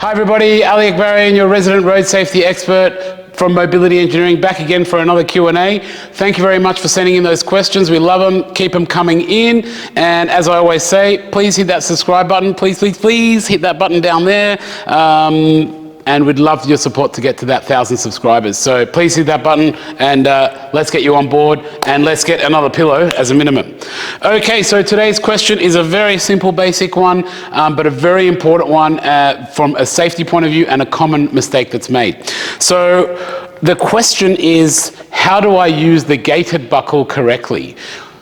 Hi everybody, Ali Akbarian, your resident road safety expert from Mobility Engineering, back again for another Q&A. Thank you very much for sending in those questions. We love them. Keep them coming in. And as I always say, please hit that subscribe button. Please, please, please hit that button down there. And we'd love your support to get to that 1,000 subscribers. So please hit that button and let's get you on board and let's get another pillow as a minimum. Okay, so today's question is a very simple, basic one, but a very important one from a safety point of view and a common mistake that's made. So the question is, how do I use the gated buckle correctly?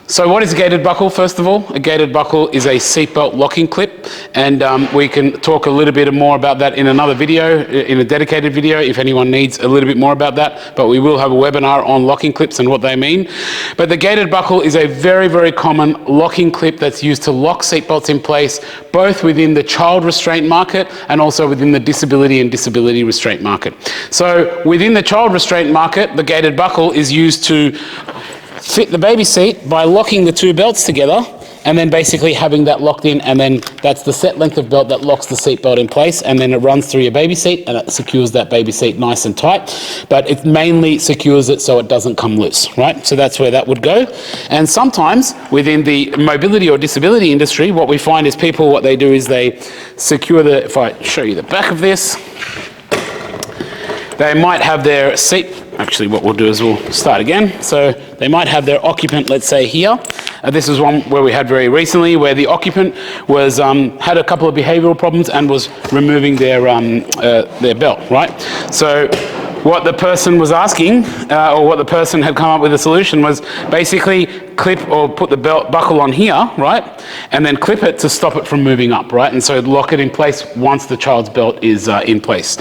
So what is a gated buckle, first of all? A gated buckle is a seatbelt locking clip, and we can talk a little bit more about that in another video, in a dedicated video, if anyone needs a little bit more about that, but we will have a webinar on locking clips and what they mean. But the gated buckle is a very, very common locking clip that's used to lock seatbelts in place, both within the child restraint market and also within the disability and disability restraint market. So within the child restraint market, the gated buckle is used to fit the baby seat by locking the two belts together and then basically having that locked in, and then that's the set length of belt that locks the seat belt in place, and then it runs through your baby seat and it secures that baby seat nice and tight, but it mainly secures it so it doesn't come loose, right? So that's where that would go. And sometimes within the mobility or disability industry, what we find is people, what they do is they secure the, if I show you the back of this, they might have their seat, actually what we'll do is we'll start again. So they might have their occupant, let's say here. This is one where we had very recently, where the occupant was had a couple of behavioral problems and was removing their belt, right? So what the person was asking, or what the person had come up with a solution was basically clip or put the belt buckle on here, right? And then clip it to stop it from moving up, right? And so lock it in place once the child's belt is in place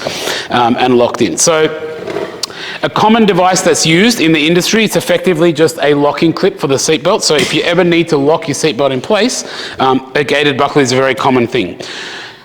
and locked in. So a common device that's used in the industry, it's effectively just a locking clip for the seatbelt. So if you ever need to lock your seatbelt in place, a gated buckle is a very common thing,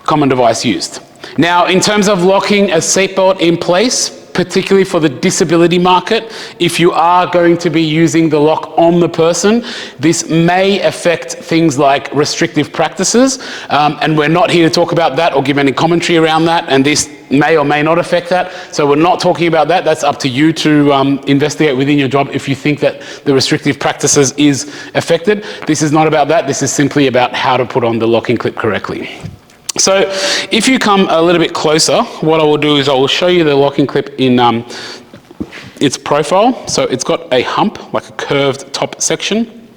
common device used. Now, in terms of locking a seatbelt in place, particularly for the disability market, if you are going to be using the lock on the person, this may affect things like restrictive practices, and we're not here to talk about that or give any commentary around that, and this may or may not affect that, so we're not talking about that. That's up to you to investigate within your job if you think that the restrictive practices is affected. This is not about that, this is simply about how to put on the locking clip correctly. So if you come a little bit closer, what I will do is I will show you the locking clip in its profile. So it's got a hump, like a curved top section,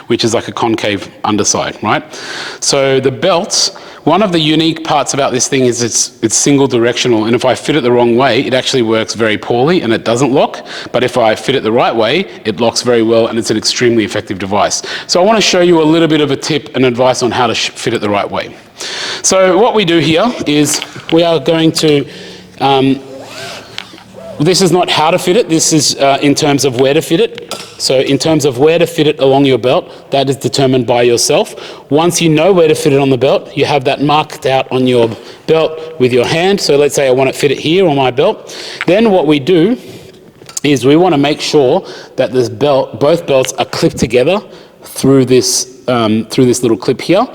which is like a concave underside, right? So the belts, one of the unique parts about this thing is it's single directional, and if I fit it the wrong way, it actually works very poorly and it doesn't lock. But if I fit it the right way, it locks very well and it's an extremely effective device. So I want to show you a little bit of a tip and advice on how to fit it the right way. So what we do here is we are going to, this is not how to fit it, this is in terms of where to fit it. So in terms of where to fit it along your belt, that is determined by yourself. Once you know where to fit it on the belt, you have that marked out on your belt with your hand. So let's say I want to fit it here on my belt. Then what we do is we want to make sure that this belt, both belts are clipped together through this little clip here.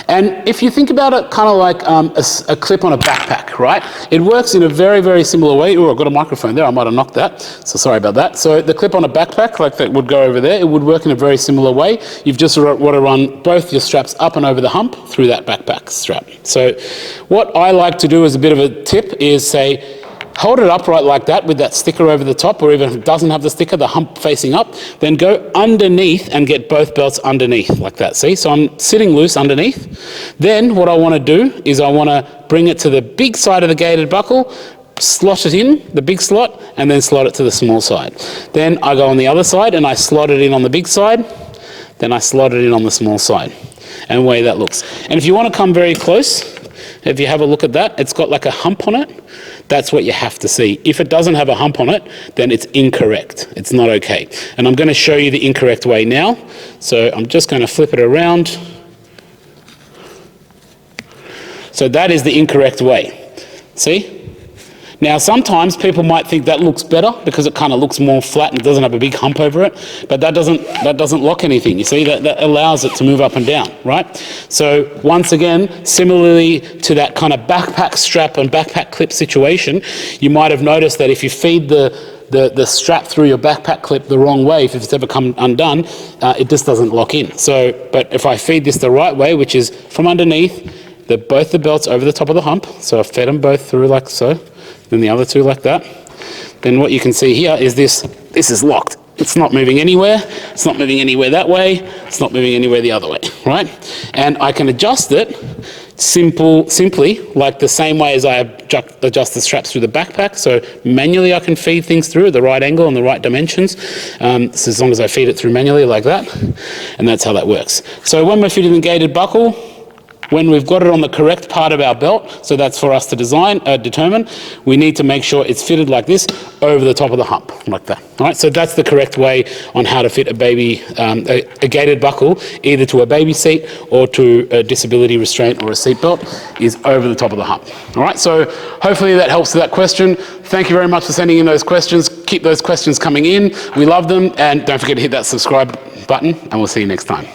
And if you think about it kind of like a clip on a backpack, right? It works in a very, very similar way. Oh, I've got a microphone there, I might have knocked that, so sorry about that. So the clip on a backpack, like that would go over there, it would work in a very similar way. You've just want to run both your straps up and over the hump through that backpack strap. So what I like to do as a bit of a tip is say, hold it upright like that with that sticker over the top, or even if it doesn't have the sticker, the hump facing up, then go underneath and get both belts underneath like that, see? So I'm sitting loose underneath. Then what I want to do is I want to bring it to the big side of the gated buckle, slot it in, the big slot, and then slot it to the small side. Then I go on the other side and I slot it in on the big side, then I slot it in on the small side, and the way that looks. And if you want to come very close, if you have a look at that, it's got like a hump on it. That's what you have to see. If it doesn't have a hump on it, then it's incorrect. It's not okay. And I'm going to show you the incorrect way now. So I'm just going to flip it around. So that is the incorrect way. See? Now, sometimes people might think that looks better because it kind of looks more flat and it doesn't have a big hump over it, but that doesn't lock anything. You see, that allows it to move up and down, right? So once again, similarly to that kind of backpack strap and backpack clip situation, you might have noticed that if you feed the strap through your backpack clip the wrong way, if it's ever come undone, it just doesn't lock in. So, but if I feed this the right way, which is from underneath, both the belts over the top of the hump, so I've fed them both through like so, then the other two like that, then what you can see here is this is locked. It's not moving anywhere, it's not moving anywhere that way, it's not moving anywhere the other way, right? And I can adjust it simply like the same way as I adjust the straps through the backpack. So manually I can feed things through at the right angle and the right dimensions. So as long as I feed it through manually like that, and that's how that works. So when we're fitting the gated buckle, when we've got it on the correct part of our belt, so that's for us to determine, we need to make sure it's fitted like this over the top of the hump, like that. All right, so that's the correct way on how to fit a gated buckle, either to a baby seat or to a disability restraint or a seat belt, is over the top of the hump. All right, so hopefully that helps with that question. Thank you very much for sending in those questions. Keep those questions coming in. We love them, and don't forget to hit that subscribe button, and we'll see you next time.